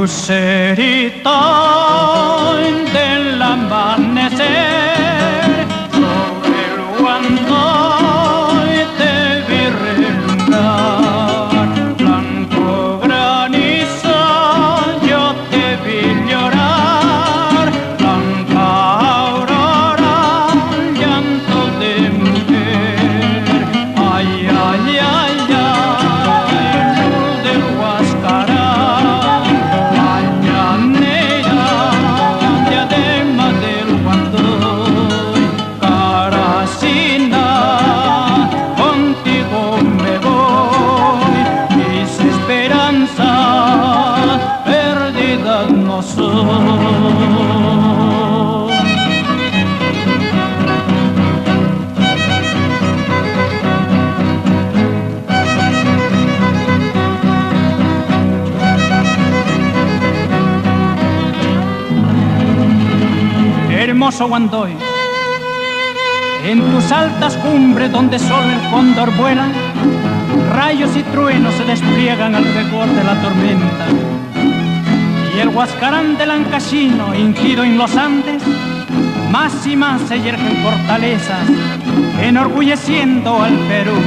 Lucerito del amanecer, sobre el Guandoy te vi relumbrar. Blanco granizo yo te vi llorar. Blanca aurora, llanto de mujer. Ay, ay, ay, ay, luz del Huascarán, mañanera, diadema del Guandoy. Caracina, contigo me voy, mis esperanzas perdidas no son. Hermoso Guandoy, en tus altas cumbres donde solo el cóndor vuela, rayos y truenos se despliegan alrededor de la tormenta. Y el Huascarán del Ancashino, hinchido en los Andes, más y más se yergen fortalezas, enorgulleciendo al Perú.